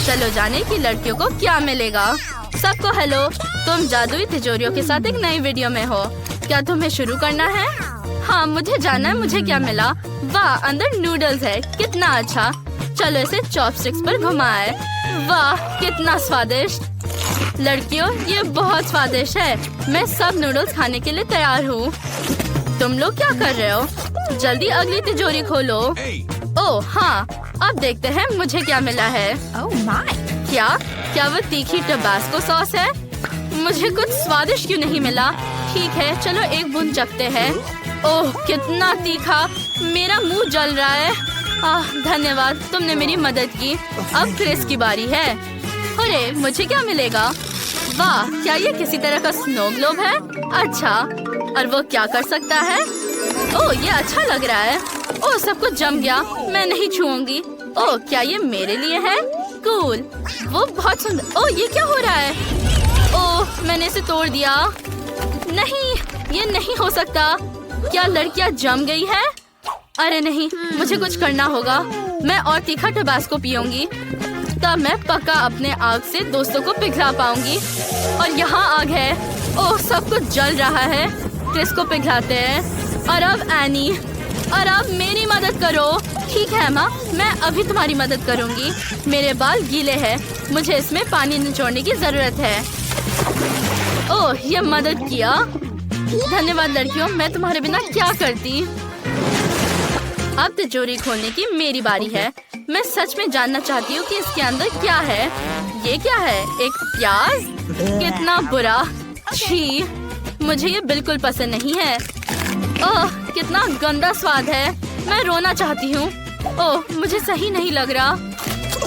चलो जाने की लड़कियों को क्या मिलेगा। सबको हेलो, तुम जादुई तिजोरियों के साथ एक नई वीडियो में हो। क्या तुम्हें शुरू करना है? हाँ, मुझे जानना है मुझे क्या मिला। वाह, अंदर नूडल्स है, कितना अच्छा। चलो इसे चॉपस्टिक्स पर घुमाए। वाह, कितना स्वादिष्ट। लड़कियों, ये बहुत स्वादिष्ट है। मैं सब नूडल्स खाने के लिए तैयार हूँ। तुम लोग क्या कर रहे हो? जल्दी अगली तिजोरी खोलो। ओह हाँ, अब देखते हैं मुझे क्या मिला है। क्या वो तीखी टबास्को सॉस है? मुझे कुछ स्वादिष्ट क्यों नहीं मिला? ठीक है, चलो एक बूंद चखते हैं। ओह कितना तीखा, मेरा मुंह जल रहा है। धन्यवाद, तुमने मेरी मदद की। अब क्रिस की बारी है। अरे मुझे क्या मिलेगा? वाह, क्या ये किसी तरह का स्नो ग्लोब है? अच्छा, और वो क्या कर सकता है? ओह ये अच्छा लग रहा है। ओह सब कुछ जम गया, मैं नहीं छूऊंगी। ओह क्या ये मेरे लिए है? कूल, वो बहुत सुंदर। ओह ये क्या हो रहा है? ओह मैंने इसे तोड़ दिया। नहीं, ये नहीं हो सकता। क्या लड़कियां जम गई है? अरे नहीं, मुझे कुछ करना होगा। मैं और तीखा टबास्को पीऊंगी, तब मैं पक्का अपने आग से दोस्तों को पिघला पाऊंगी। और यहाँ आग है। ओह सब कुछ जल रहा है। क्रिस को पिघलाते हैं। और अब एनी, और अब मेरी मदद करो। ठीक है माँ, मैं अभी तुम्हारी मदद करूंगी। मेरे बाल गीले हैं, मुझे इसमें पानी निचोड़ने की जरूरत है। ओह ये मदद किया, धन्यवाद लड़कियों, मैं तुम्हारे बिना क्या करती। अब तिजोरी खोलने की मेरी बारी है। मैं सच में जानना चाहती हूँ कि इसके अंदर क्या है। ये क्या है? एक प्याज? कितना बुरा। छी, मुझे ये बिल्कुल पसंद नहीं है। ओह कितना गंदा स्वाद है, मैं रोना चाहती हूँ। ओह मुझे सही नहीं लग रहा।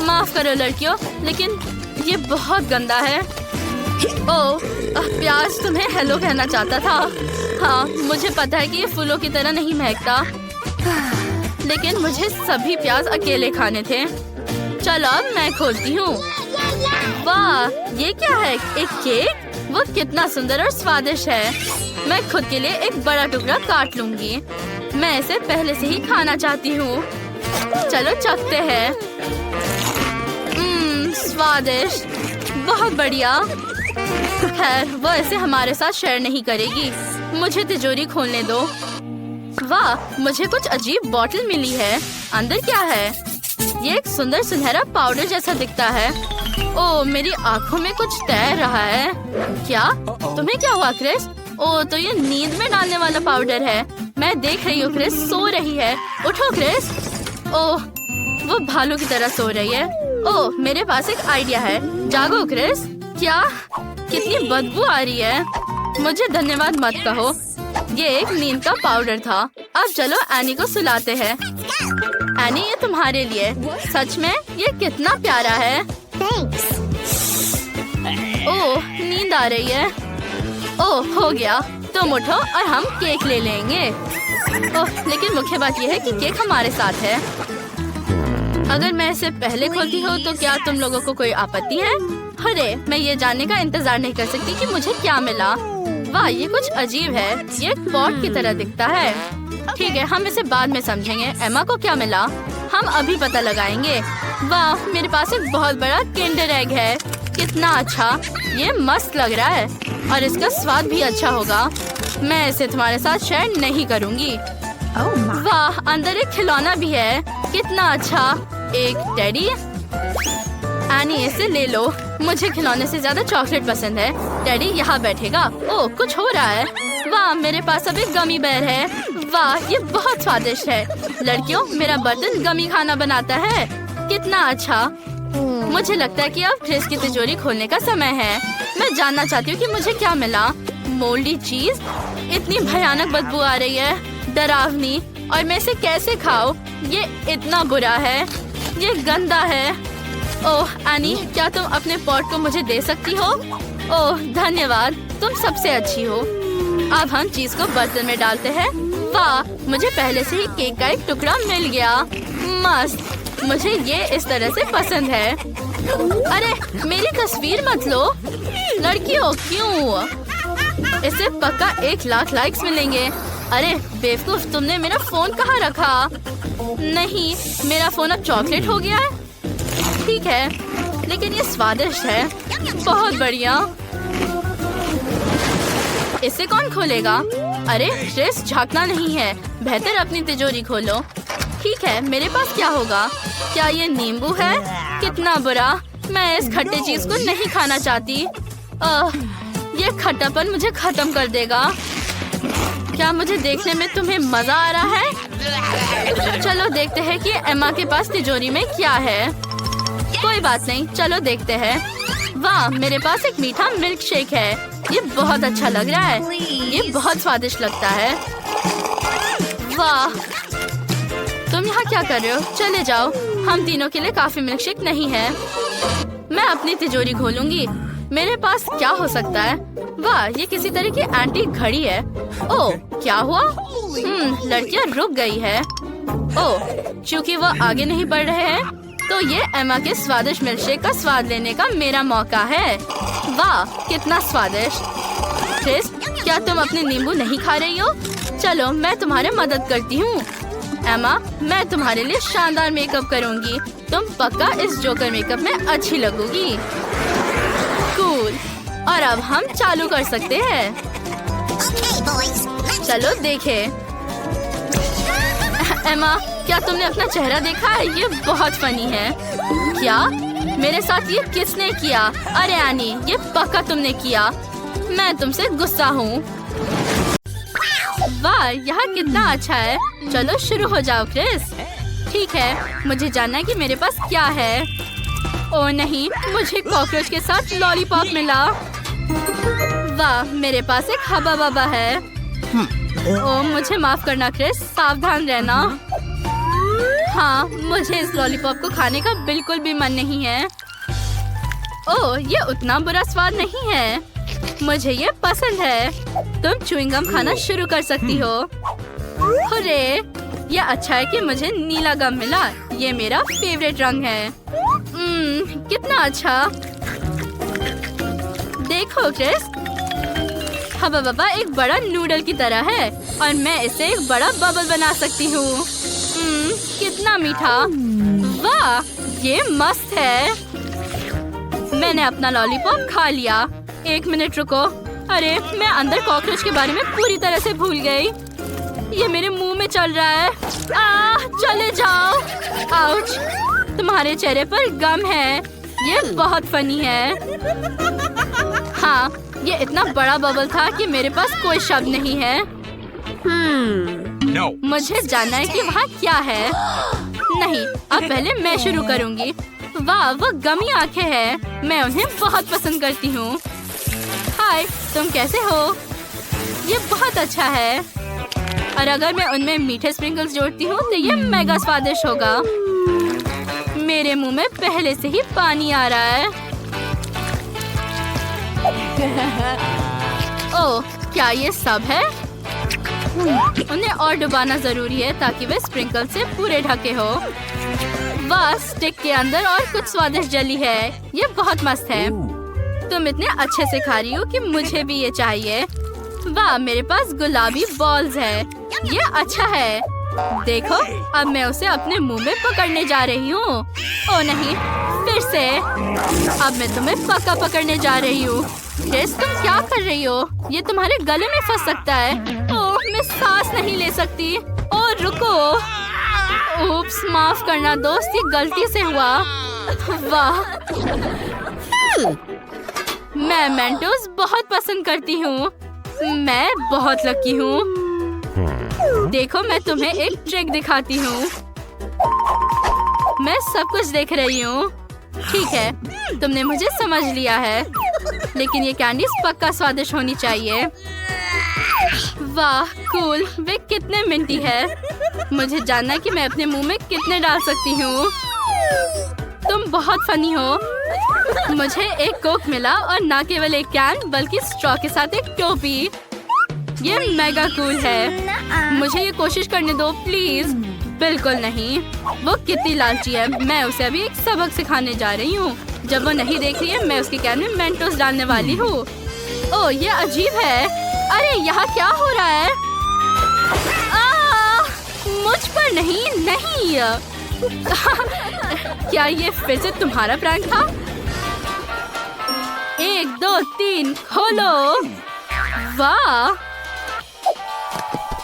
माफ करो लड़कियों, लेकिन ये बहुत गंदा है। ओह प्याज तुम्हें हेलो कहना चाहता था। हाँ मुझे पता है कि ये फूलों की तरह नहीं महकता, लेकिन मुझे सभी प्याज अकेले खाने थे। चलो अब मैं खोलती हूँ। वाह ये क्या है? एक केक? वो कितना सुंदर और स्वादिष्ट है। मैं खुद के लिए एक बड़ा टुकड़ा काट लूंगी। मैं इसे पहले से ही खाना चाहती हूँ। चलो चखते हैं। स्वादिष्ट, बहुत बढ़िया। खैर वो इसे हमारे साथ शेयर नहीं करेगी। मुझे तिजोरी खोलने दो। वाह मुझे कुछ अजीब बॉटल मिली है। अंदर क्या है? ये एक सुंदर सुनहरा पाउडर जैसा दिखता है। ओह मेरी आंखों में कुछ तैर रहा है। क्या? तुम्हें क्या हुआ क्रिस? ओह तो ये नींद में डालने वाला पाउडर है। मैं देख रही हूँ क्रिस सो रही है। उठो क्रिस। ओह वो भालू की तरह सो रही है। ओह मेरे पास एक आइडिया है। जागो क्रिस। क्या? कितनी बदबू आ रही है। मुझे धन्यवाद मत कहो, ये एक नींद का पाउडर था। अब चलो एनी को सुलाते हैं। एनी ये तुम्हारे लिए। सच में ये कितना प्यारा है। ओह नींद आ रही है। ओह हो गया, तुम उठो और हम केक ले लेंगे। ओह लेकिन मुख्य बात यह है कि केक हमारे साथ है। अगर मैं इसे पहले खोलती हूँ तो क्या तुम लोगों को कोई आपत्ति है? अरे मैं ये जानने का इंतजार नहीं कर सकती कि मुझे क्या मिला। वाह ये कुछ अजीब है, ये पॉट की तरह दिखता है। ठीक है हम इसे बाद में समझेंगे। एमा को क्या मिला? हम अभी पता लगाएंगे। वाह मेरे पास एक बहुत बड़ा किंडर एग है। कितना अच्छा, ये मस्त लग रहा है और इसका स्वाद भी अच्छा होगा। मैं इसे तुम्हारे साथ शेयर नहीं करूँगी। वाह अंदर एक खिलौना भी है। कितना अच्छा, एक टेडी। एनी इसे ले लो, मुझे खिलौने से ज्यादा चॉकलेट पसंद है। टेडी यहाँ बैठेगा। ओह कुछ हो रहा है। वाह मेरे पास अब एक गमी बेर है। वाह ये बहुत स्वादिष्ट है। लड़कियों मेरा बर्तन गमी खाना बनाता है। कितना अच्छा। मुझे लगता है कि अब क्रिस की तिजोरी खोलने का समय है। मैं जानना चाहती हूँ कि मुझे क्या मिला। मोल्डी चीज? इतनी भयानक बदबू आ रही है, डरावनी। और मैं इसे कैसे खाऊं? ये इतना बुरा है, ये गंदा है। ओह एनी क्या तुम अपने पॉट को मुझे दे सकती हो? ओह धन्यवाद, तुम सबसे अच्छी हो। अब हम चीज को बर्तन में डालते हैं। वाह मुझे पहले से ही केक का एक टुकड़ा मिल गया। मस्त, मुझे ये इस तरह से पसंद है। अरे मेरी तस्वीर मत लो। लड़कियों क्यों? इसे पक्का 1 लाख लाइक्स मिलेंगे। अरे बेवकूफ, तुमने मेरा फोन कहाँ रखा? नहीं मेरा फोन अब चॉकलेट हो गया है। ठीक है लेकिन ये स्वादिष्ट है। बहुत बढ़िया। इसे कौन खोलेगा? अरे क्रिस, झांकना नहीं है, बेहतर अपनी तिजोरी खोलो। ठीक है, मेरे पास क्या होगा? क्या ये नींबू है? कितना बुरा। मैं इस खट्टे चीज को नहीं खाना चाहती। ये खट्टापन मुझे खत्म कर देगा। क्या मुझे देखने में तुम्हें मजा आ रहा है? चलो देखते हैं कि एम्मा के पास तिजोरी में क्या है। कोई बात नहीं, चलो देखते हैं। वाह, मेरे पास एक मीठा मिल्क शेक है। ये बहुत अच्छा लग रहा है। ये बहुत स्वादिष्ट लगता है। वाह, तुम यहाँ क्या कर रहे हो? चले जाओ, हम तीनों के लिए काफी मिल्क शेक नहीं है। मैं अपनी तिजोरी खोलूंगी। मेरे पास क्या हो सकता है? वाह, ये किसी तरह की एंटीक घड़ी है। ओह, क्या हुआ? लड़कियां रुक गई है। ओह, क्योंकि वो आगे नहीं बढ़ रहे हैं, तो ये एम्मा के स्वादिष्ट मिल्कशेक का स्वाद लेने का मेरा मौका है। वाह, कितना स्वादिष्ट। क्रिस, क्या तुम अपने नींबू नहीं खा रही हो? चलो, मैं तुम्हारी मदद करती हूँ। एम्मा, मैं तुम्हारे लिए शानदार मेकअप करूंगी। तुम पक्का इस जोकर मेकअप में अच्छी लगोगी। कूल। और अब हम चालू कर सकते हैं। चलो देखें। एम्मा, क्या तुमने अपना चेहरा देखा है? ये बहुत फनी है। क्या? मेरे साथ ये किसने किया? अरे एनी, ये पक्का तुमने किया। मैं तुमसे गुस्सा हूँ। वाह, यहाँ कितना अच्छा है। चलो शुरू हो जाओ क्रिस। ठीक है, मुझे जानना है कि मेरे पास क्या है। ओह नहीं, मुझे कॉकरोच के साथ लॉलीपॉप मिला। वाह, मेरे पास एक हबा बबा है। ओह, मुझे माफ करना क्रिस, सावधान रहना। हाँ, मुझे इस लॉलीपॉप को खाने का बिल्कुल भी मन नहीं है। ओह, ये उतना बुरा स्वाद नहीं है। मुझे ये पसंद है। तुम च्युइंग गम खाना शुरू कर सकती हो। हुर्रे! ये अच्छा है कि मुझे नीला गम मिला। ये मेरा फेवरेट रंग है। कितना अच्छा। देखो क्रिस, हबा बबा एक बड़ा नूडल की तरह है और मैं इसे एक बड़ा बबल बना सकती हूँ। कितना मीठा। वाह, ये मस्त है। मैंने अपना लॉलीपॉप खा लिया। एक मिनट रुको। अरे, मैं अंदर कॉकरोच के बारे में पूरी तरह से भूल गई। ये मेरे मुंह में चल रहा है। चले जाओ। आउच, तुम्हारे चेहरे पर गम है। ये बहुत फनी है। हाँ, ये इतना बड़ा बबल था कि मेरे पास कोई शब्द नहीं है। No. मुझे जानना है कि वहाँ क्या है। नहीं, अब पहले मैं शुरू करूँगी। वाह, वो गमी आंखें हैं। मैं उन्हें बहुत पसंद करती हूँ। हाय, तुम कैसे हो? ये बहुत अच्छा है। और अगर मैं उनमें मीठे स्प्रिंकल्स जोड़ती हूँ तो ये मेगा स्वादिष्ट होगा। मेरे मुंह में पहले से ही पानी आ रहा है। ओह, क्या ये सब है? उन्हें और डुबाना जरूरी है ताकि वे स्प्रिंकल से पूरे ढके हो। वाह, स्टिक के अंदर और कुछ स्वादिष्ट जली है। ये बहुत मस्त है। तुम इतने अच्छे से खा रही हो कि मुझे भी ये चाहिए। वाह, मेरे पास गुलाबी बॉल्स है। ये अच्छा है। देखो, अब मैं उसे अपने मुंह में पकड़ने जा रही हूँ। ओह नहीं, फिर से। अब मैं तुम्हें पक्का पकड़ने जा रही हूँ। क्रिस, तुम क्या कर रही हो? ये तुम्हारे गले में फंस सकता है। ओह, मैं सांस नहीं ले सकती। ओह, रुको। उप्स, माफ करना दोस्त, ये गलती से हुआ। वाह, मैं मेंटोस बहुत पसंद करती हूँ। मैं बहुत लकी हूँ। देखो, मैं तुम्हें एक ट्रिक दिखाती हूँ। मैं सब कुछ देख रही हूँ। ठीक है, तुमने मुझे समझ लिया है। लेकिन ये कैंडीज पक्का स्वादिष्ट होनी चाहिए। वाह, कूल। वे कितने मिंटी है। मुझे जानना है कि मैं अपने मुंह में कितने डाल सकती हूँ। तुम बहुत फनी हो। मुझे एक कोक मिला और न केवल एक कैन बल्कि स्ट्रॉ के साथ एक टोपी। ये मेगा कूल है। मुझे ये कोशिश करने दो प्लीज। बिल्कुल नहीं। वो कितनी लालची है। मैं उसे अभी एक सबक सिखाने जा रही हूँ। जब वो नहीं देख रही है, मैं उसके कैन में मेंटोस डालने वाली हूँ। ओह, ये अजीब है। अरे, यहाँ क्या हो रहा है? मुझ पर नहीं। क्या ये फिर से तुम्हारा प्रैंक था? 1 2 3 खोलो। वाह,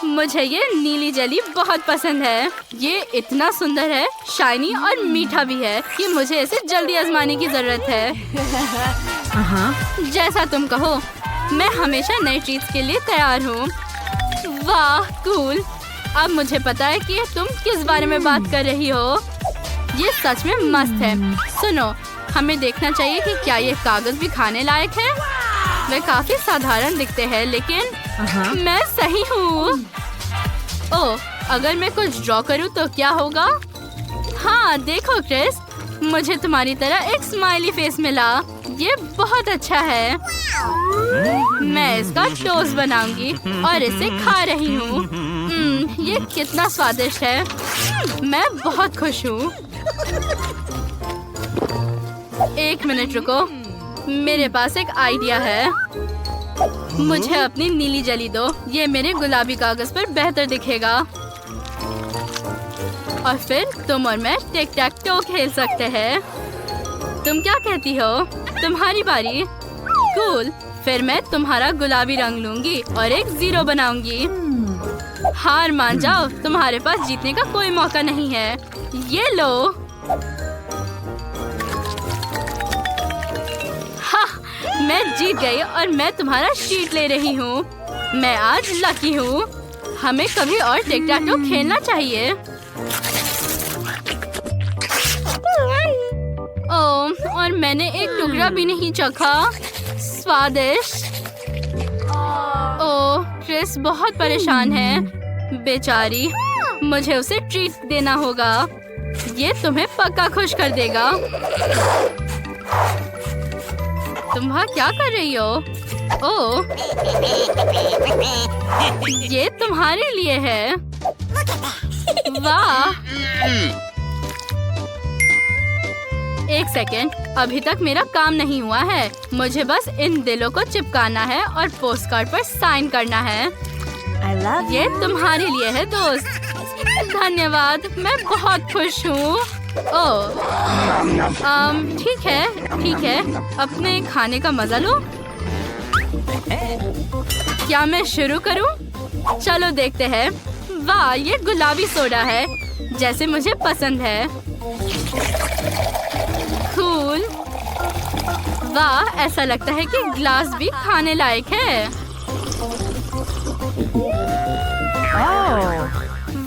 मुझे ये नीली जेली बहुत पसंद है। ये इतना सुंदर है, शाइनी और मीठा भी है कि मुझे इसे जल्दी आजमाने की जरूरत है। जैसा तुम कहो, मैं हमेशा नई ट्रीट्स के लिए तैयार हूँ। वाह कूल। अब मुझे पता है कि तुम किस बारे में बात कर रही हो। ये सच में मस्त है। सुनो, हमें देखना चाहिए कि क्या ये कागज भी खाने लायक है। वे काफी साधारण दिखते हैं, लेकिन मैं सही हूँ। ओह, अगर मैं कुछ ड्रॉ करूँ तो क्या होगा? हाँ देखो क्रिस, मुझे तुम्हारी तरह एक स्माइली फेस मिला। ये बहुत अच्छा है। मैं इसका टोस्ट बनाऊंगी और इसे खा रही हूँ। ये कितना स्वादिष्ट है। मैं बहुत खुश हूँ। 1 मिनट रुको, मेरे पास एक आइडिया है। मुझे अपनी नीली जेली दो। ये मेरे गुलाबी कागज पर बेहतर दिखेगा। और फिर तुम और मैं टिक टैक टो खेल सकते हैं। तुम क्या कहती हो? तुम्हारी बारी। कूल। फिर मैं तुम्हारा गुलाबी रंग लूंगी और एक 0 बनाऊंगी। हार मान जाओ, तुम्हारे पास जीतने का कोई मौका नहीं है। ये लो। हाँ, मैं जीत गई और मैं तुम्हारा शीट ले रही हूँ। मैं आज लकी हूँ। हमें कभी और टिक टैक टो खेलना चाहिए। ओह, और मैंने एक टुकड़ा भी नहीं चखा। स्वादिष्ट। ओह, क्रिस बहुत परेशान है। बेचारी, मुझे उसे ट्रीट देना होगा। ये तुम्हें पक्का खुश कर देगा। तुम वहाँ क्या कर रही हो? ओह, ये तुम्हारे लिए है। वाह। 1 सेकेंड, अभी तक मेरा काम नहीं हुआ है। मुझे बस इन दिलों को चिपकाना है और पोस्ट कार्ड पर साइन करना है। ये तुम्हारे लिए है दोस्त। धन्यवाद, मैं बहुत खुश हूँ। ओह, ठीक है, अपने खाने का मजा लो। क्या मैं शुरू करूँ? चलो देखते हैं। वाह, ये गुलाबी सोडा है, जैसे मुझे पसंद है। कूल। वाह, ऐसा लगता है कि ग्लास भी खाने लायक है।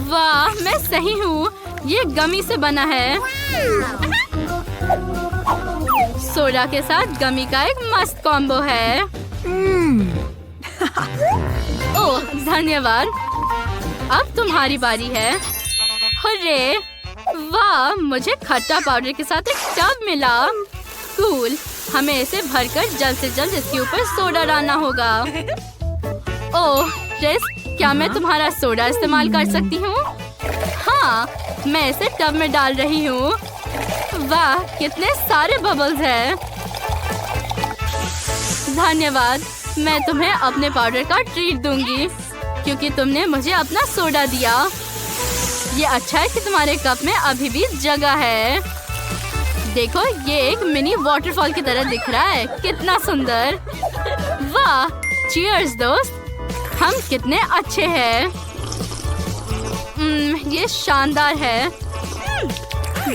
वाह, मैं सही हूँ। ये गमी से बना है। सोडा के साथ गमी का एक मस्त कॉम्बो है। ओह, धन्यवाद। अब तुम्हारी बारी है। हुर्रे! वाह, मुझे खट्टा पाउडर के साथ एक टब मिला। कूल। हमें इसे भरकर जल्द से जल्द इसके ऊपर सोडा डालना होगा। ओह क्रिस, क्या मैं तुम्हारा सोडा इस्तेमाल कर सकती हूँ? हाँ, मैं इसे टब में डाल रही हूँ। वाह, कितने सारे बबल्स हैं। धन्यवाद। मैं तुम्हें अपने पाउडर का ट्रीट दूंगी, क्योंकि तुमने मुझे अपना सोडा दिया। ये अच्छा है कि तुम्हारे कप में अभी भी जगह है। देखो, ये एक मिनी वाटरफॉल की तरह दिख रहा है। कितना सुंदर। वाह, चीयर्स दोस्त। हम कितने अच्छे हैं। ये शानदार है।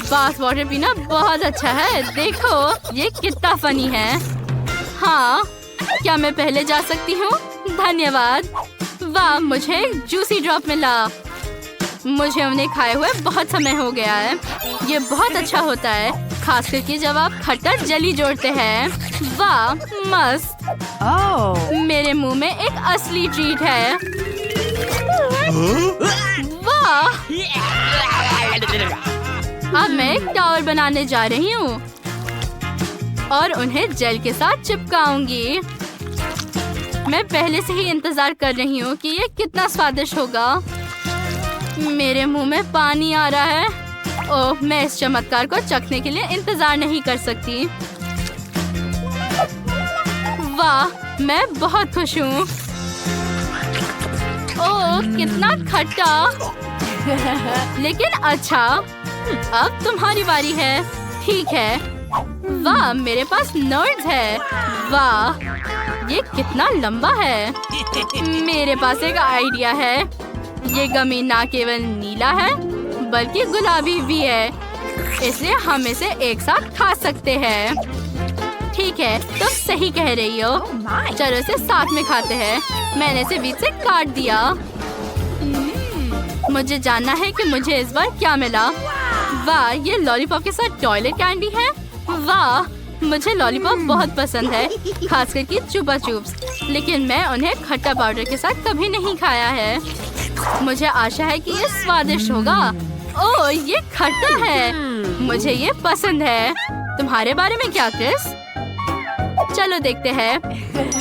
बाथ वाटर पीना बहुत अच्छा है। देखो, ये कितना फनी है। हाँ, क्या मैं पहले जा सकती हूँ? धन्यवाद। वाह, मुझे एक जूसी ड्रॉप मिला। मुझे उन्हें खाए हुए बहुत समय हो गया है। ये बहुत अच्छा होता है, खास करके जब आप खट्टा जली जोड़ते हैं। वाह, मस्त। मेरे मुंह में एक असली ट्रीट है। वाह। अब मैं एक टावर बनाने जा रही हूँ और उन्हें जेल के साथ चिपकाऊंगी। मैं पहले से ही इंतजार कर रही हूँ कि ये कितना स्वादिष्ट होगा। मेरे मुंह में पानी आ रहा है। ओह, मैं इस चमत्कार को चखने के लिए इंतजार नहीं कर सकती। वाह, मैं बहुत खुश हूँ। ओह, कितना खट्टा। लेकिन अच्छा, अब तुम्हारी बारी है। ठीक है, वाह, मेरे पास नोट्स है। वाह, ये कितना लंबा है। मेरे पास एक आइडिया है। ये गमी ना केवल नीला है बल्कि गुलाबी भी है, इसलिए हम इसे एक साथ खा सकते हैं। ठीक है, तुम सही कह रही हो। चलो इसे साथ में खाते हैं। मैंने इसे बीच से काट दिया। मुझे जानना है कि मुझे इस बार क्या मिला। वाह, ये लॉलीपॉप के साथ टॉयलेट कैंडी है। वाह, मुझे लॉलीपॉप बहुत पसंद है, खास करके चुपा चुप्स, लेकिन मैं उन्हें खट्टा पाउडर के साथ कभी नहीं खाया है। मुझे आशा है कि ये स्वादिष्ट होगा। ओह, ये खट्टा है। मुझे ये पसंद है। तुम्हारे बारे में क्या, क्रिस? चलो देखते हैं।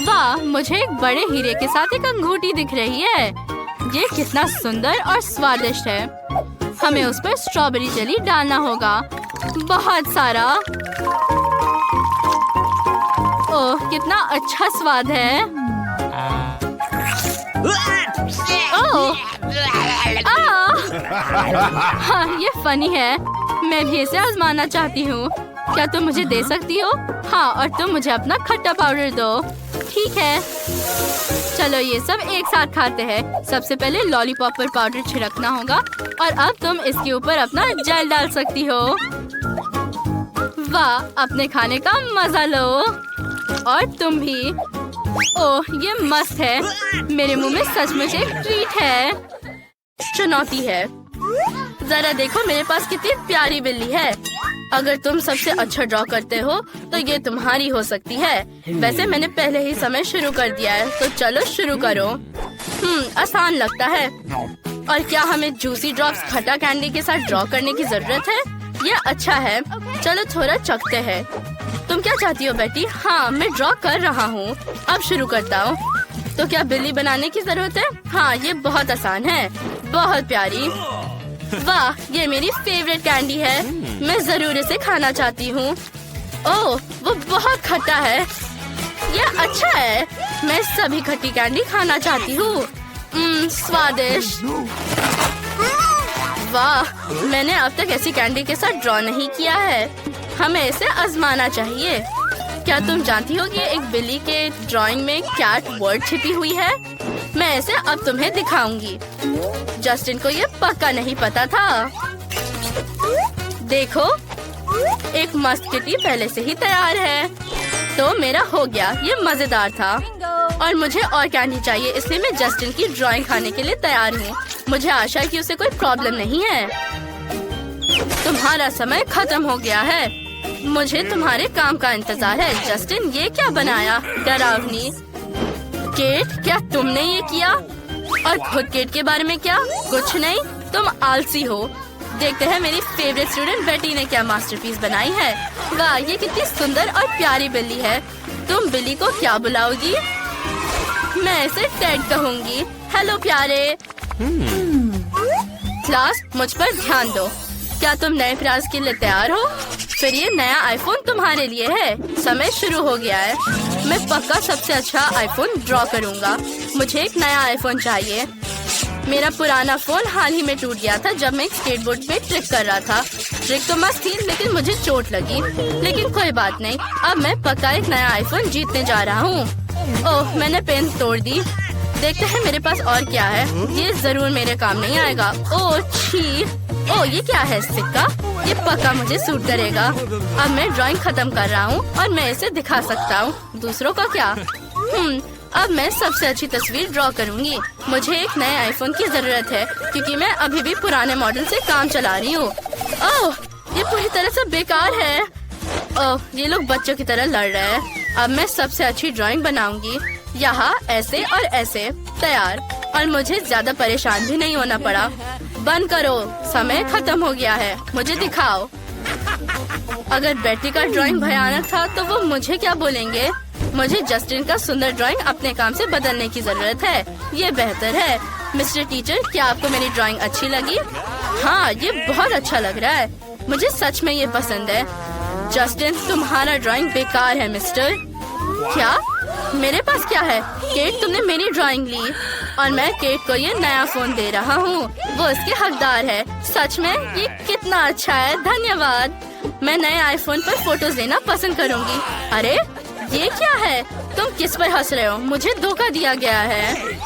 वाह, मुझे एक बड़े हीरे के साथ एक अंगूठी दिख रही है। ये कितना सुंदर और स्वादिष्ट है। हमें उस पर स्ट्रॉबेरी जेली डालना होगा, बहुत सारा। ओह, कितना अच्छा स्वाद है। ओह, हाँ, ये फनी है। मैं भी इसे आजमाना चाहती हूँ। क्या तुम मुझे दे सकती हो? हाँ, और तुम मुझे अपना खट्टा पाउडर दो। ठीक है, चलो ये सब एक साथ खाते हैं। सबसे पहले लॉलीपॉप पर पाउडर छिड़कना होगा और अब तुम इसके ऊपर अपना जेल डाल सकती हो। वाह, अपने खाने का मजा लो। और तुम भी। ओह, ये मस्त है। मेरे मुंह में सचमुच एक ट्रीट है। चुनौती है। जरा देखो मेरे पास कितनी प्यारी बिल्ली है। अगर तुम सबसे अच्छा ड्रॉ करते हो तो ये तुम्हारी हो सकती है। वैसे मैंने पहले ही समय शुरू कर दिया है, तो चलो शुरू करो। आसान लगता है। और क्या हमें जूसी ड्रॉप्स खट्टा कैंडी के साथ ड्रॉ करने की जरूरत है? ये अच्छा है। चलो थोड़ा चखते हैं। तुम क्या चाहती हो बेटी? हाँ, मैं ड्रॉ कर रहा हूँ। अब शुरू करता हूँ। तो क्या बिल्ली बनाने की जरूरत है? हाँ, ये बहुत आसान है। बहुत प्यारी। वाह, ये मेरी फेवरेट कैंडी है। मैं जरूर इसे खाना चाहती हूँ। ओह, वो बहुत खट्टा है। यह अच्छा है। मैं सभी खट्टी कैंडी खाना चाहती हूँ। स्वादिष्ट। वाह, मैंने अब तक ऐसी कैंडी के साथ ड्रॉ नहीं किया है। हमें इसे आजमाना चाहिए। क्या तुम जानती हो कि एक बिल्ली के ड्राइंग में कैट वर्ड छिपी हुई है? मैं इसे अब तुम्हें दिखाऊंगी। जस्टिन को ये पक्का नहीं पता था। देखो, एक मस्त किटी पहले से ही तैयार है। तो मेरा हो गया। ये मजेदार था। और मुझे और कैंडी चाहिए, इसलिए मैं जस्टिन की ड्राइंग खाने के लिए तैयार हूँ। मुझे आशा है कि उसे कोई प्रॉब्लम नहीं है। तुम्हारा समय खत्म हो गया है। मुझे तुम्हारे काम का इंतजार है। जस्टिन, ये क्या बनाया? डरावनी। केट, क्या तुमने ये किया? और खुद केट के बारे में क्या? कुछ नहीं, तुम आलसी हो। देखते हैं मेरी फेवरेट स्टूडेंट बेटी ने क्या मास्टरपीस बनाई है। वाह, ये कितनी सुंदर और प्यारी बिल्ली है। तुम बिल्ली को क्या बुलाओगी? मैं इसे टेड कहूँगी। हेलो प्यारे। क्लास, मुझ पर ध्यान दो। क्या तुम नए प्रयास के लिए तैयार हो? फिर ये नया आईफोन तुम्हारे लिए है। समय शुरू हो गया है। मैं पक्का सबसे अच्छा आईफोन ड्रॉ करूँगा। मुझे एक नया आईफोन चाहिए। मेरा पुराना फोन हाल ही में टूट गया था जब मैं एक स्केटबोर्ड पे ट्रिक कर रहा था। ट्रिक तो मस्त थी, लेकिन मुझे चोट लगी। लेकिन कोई बात नहीं, अब मैं पक्का एक नया आईफोन जीतने जा रहा हूँ। ओह, मैंने पेन तोड़ दी। देखते हैं मेरे पास और क्या है। ये जरूर मेरे काम नहीं आएगा। ओह छी। ओह, ये क्या है? सिक्का। ये पक्का मुझे सूट करेगा। अब मैं ड्राइंग खत्म कर रहा हूँ और मैं इसे दिखा सकता हूँ। दूसरों का क्या? अब मैं सबसे अच्छी तस्वीर ड्रॉ करूँगी। मुझे एक नए आईफोन की जरूरत है क्योंकि मैं अभी भी पुराने मॉडल से काम चला रही हूँ। ओह, ये पूरी तरह से बेकार है। ओह, ये लोग बच्चों की तरह लड़ रहे हैं। अब मैं सबसे अच्छी ड्राइंग बनाऊंगी। यहाँ ऐसे और ऐसे। तैयार। और मुझे ज्यादा परेशान भी नहीं होना पड़ा। बंद करो, समय खत्म हो गया है। मुझे दिखाओ। अगर बेटी का ड्राइंग भयानक था तो वो मुझे क्या बोलेंगे? मुझे जस्टिन का सुंदर ड्राइंग अपने काम से बदलने की जरूरत है। ये बेहतर है। मिस्टर टीचर, क्या आपको मेरी ड्राइंग अच्छी लगी? हाँ, ये बहुत अच्छा लग रहा है। मुझे सच में ये पसंद है। जस्टिन, तुम्हारा ड्राइंग बेकार है मिस्टर। क्या? मेरे पास क्या है? केट, तुमने मेरी ड्राइंग ली और मैं केट को ये नया फोन दे रहा हूँ। वो इसके हकदार है। सच में ये कितना अच्छा है। धन्यवाद। मैं नए आईफोन पर फोटोज लेना पसंद करूंगी। अरे ये क्या है? तुम किस पर हंस रहे हो? मुझे धोखा दिया गया है।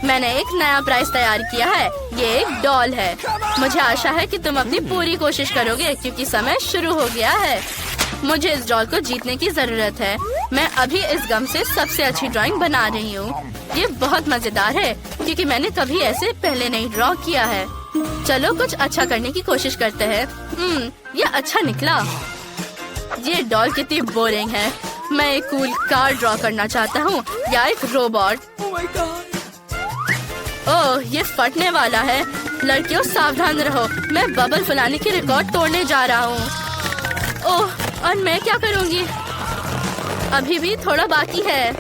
मैंने एक नया प्राइज तैयार किया है। ये एक डॉल है। मुझे आशा है कि तुम अपनी पूरी कोशिश करोगे क्योंकि समय शुरू हो गया है। मुझे इस डॉल को जीतने की जरूरत है। मैं अभी इस गम से सबसे अच्छी ड्राइंग बना रही हूँ। ये बहुत मजेदार है क्योंकि मैंने कभी ऐसे पहले नहीं ड्रॉ किया है। चलो कुछ अच्छा करने की कोशिश करते हैं। ये अच्छा निकला। ये डॉल कितनी बोरिंग है। मैं एक कूल कार ड्रॉ करना चाहता हूँ या एक रोबोट। ओह ये फटने वाला है। लड़कियों सावधान रहो। मैं बबल फुलाने की रिकॉर्ड तोड़ने जा रहा हूँ। ओह और मैं क्या करूँगी? अभी भी थोड़ा बाकी है।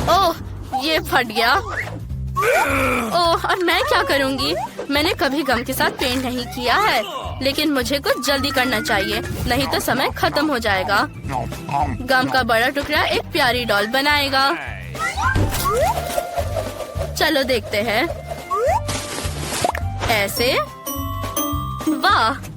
ओह ये फट गया। ओह और मैं क्या करूँगी? मैंने कभी गम के साथ पेंट नहीं किया है, लेकिन मुझे कुछ जल्दी करना चाहिए नहीं तो समय खत्म हो जाएगा। गम का बड़ा टुकड़ा एक प्यारी डॉल बनाएगा। चलो देखते हैं। ऐसे। वाह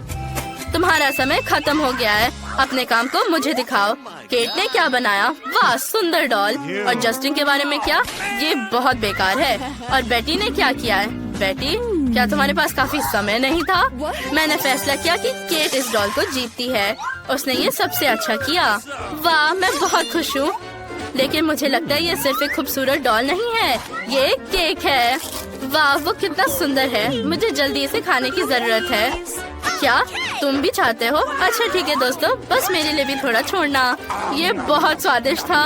तुम्हारा समय खत्म हो गया है। अपने काम को मुझे दिखाओ। केट ने क्या बनाया? वाह सुंदर डॉल। और जस्टिन के बारे में क्या? ये बहुत बेकार है। और बेटी ने क्या किया है? बेटी क्या तुम्हारे पास काफी समय नहीं था? मैंने फैसला किया कि केट इस डॉल को जीतती है। उसने ये सबसे अच्छा किया। वाह मैं बहुत खुश हूँ। लेकिन मुझे लगता है ये सिर्फ एक खूबसूरत डॉल नहीं है, ये एक केक है। वाह वो कितना सुंदर है। मुझे जल्दी इसे खाने की जरूरत है। क्या तुम भी चाहते हो? अच्छा ठीक है दोस्तों, बस मेरे लिए भी थोड़ा छोड़ना। ये बहुत स्वादिष्ट था।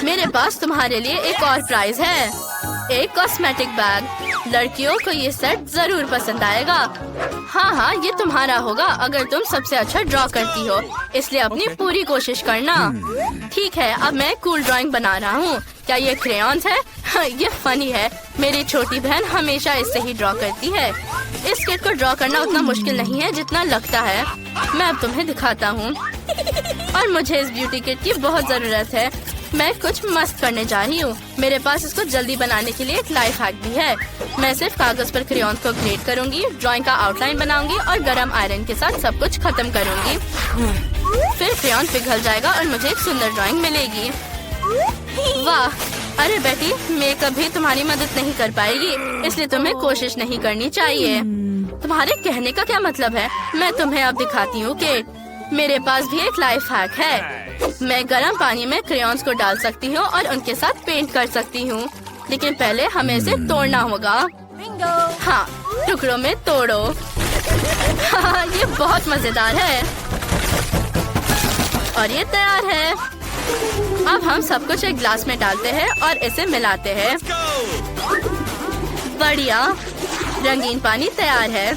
मेरे पास तुम्हारे लिए एक और प्राइज है, एक कॉस्मेटिक बैग। लड़कियों को ये सेट जरूर पसंद आएगा। हाँ ये तुम्हारा होगा अगर तुम सबसे अच्छा ड्रॉ करती हो, इसलिए अपनी पूरी कोशिश करना। ठीक है अब मैं कूल ड्राइंग बना रहा हूँ। क्या ये क्रेयॉन्स है? ये फनी है। मेरी छोटी बहन हमेशा इससे ही ड्रॉ करती है। इस किट को ड्रॉ करना उतना मुश्किल नहीं है जितना लगता है। मैं अब तुम्हें दिखाता हूँ। और मुझे इस ब्यूटी किट की बहुत जरूरत है। मैं कुछ मस्त करने जा रही हूँ। मेरे पास इसको जल्दी बनाने के लिए एक लाइफ हैक भी है। मैं सिर्फ कागज पर क्रेयॉन को ग्रेड करूँगी, ड्राइंग का आउटलाइन बनाऊंगी और गरम आयरन के साथ सब कुछ खत्म करूँगी। फिर क्रेयॉन पिघल जाएगा और मुझे एक सुंदर ड्राइंग मिलेगी। वाह अरे बेटी मैं कभी तुम्हारी मदद नहीं कर पाएगी, इसलिए तुम्हें कोशिश नहीं करनी चाहिए। तुम्हारे कहने का क्या मतलब है? मैं तुम्हें अब दिखाती हूँ कि मेरे पास भी एक लाइफ हैक है। मैं गर्म पानी में क्रेयॉन्स को डाल सकती हूँ और उनके साथ पेंट कर सकती हूँ, लेकिन पहले हमें इसे तोड़ना होगा। हाँ टुकड़ों में तोड़ो। हाँ ये बहुत मजेदार है। और ये तैयार है। अब हम सब कुछ एक ग्लास में डालते हैं और इसे मिलाते हैं। बढ़िया रंगीन पानी तैयार है।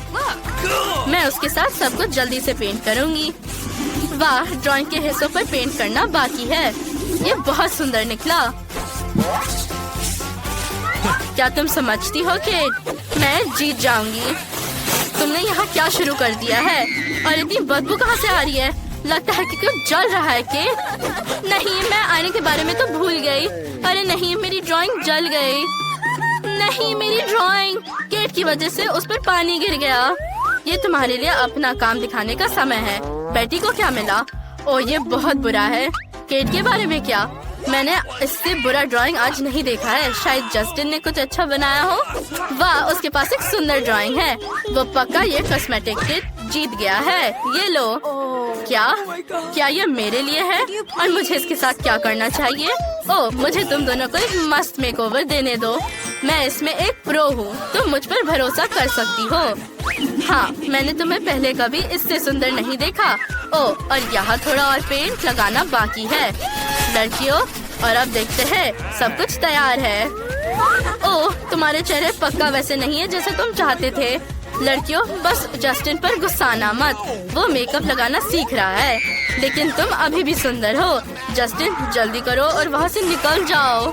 मैं उसके साथ सब कुछ जल्दी से पेंट करूँगी। वाह ड्राइंग के हिस्सों पर पेंट करना बाकी है। ये बहुत सुंदर निकला। क्या तुम समझती हो कि मैं जीत जाऊंगी? तुमने यहाँ क्या शुरू कर दिया है? और इतनी बदबू कहाँ से आ रही है? लगता है कि कुछ जल रहा है। के नहीं मैं आने के बारे में तो भूल गई। अरे नहीं मेरी ड्राइंग जल गई। नहीं मेरी ड्राइंग केट की वजह से उस पर पानी गिर गया। ये तुम्हारे लिए अपना काम दिखाने का समय है। बेटी को क्या मिला? ओ ये बहुत बुरा है। केट के बारे में क्या? मैंने इससे बुरा ड्राइंग आज नहीं देखा है। शायद जस्टिन ने कुछ अच्छा बनाया हो। वाह उसके पास एक सुंदर ड्राइंग है। वो पक्का ये कॉस्मेटिक किट जीत गया है। ये लो। क्या ये मेरे लिए है? और मुझे इसके साथ क्या करना चाहिए? ओह मुझे तुम दोनों को एक मस्त मेकओवर देने दो। मैं इसमें एक प्रो हूँ। तुम मुझ पर भरोसा कर सकती हो। हाँ मैंने तुम्हें पहले कभी इससे सुंदर नहीं देखा। ओह और यहाँ थोड़ा और पेंट लगाना बाकी है। लड़कियों और अब देखते हैं सब कुछ तैयार है। ओह तुम्हारे चेहरे पक्का वैसे नहीं है जैसे तुम चाहते थे। लड़कियों बस जस्टिन पर गुस्साना मत। वो मेकअप लगाना सीख रहा है, लेकिन तुम अभी भी सुंदर हो। जस्टिन जल्दी करो और वहाँ से निकल जाओ।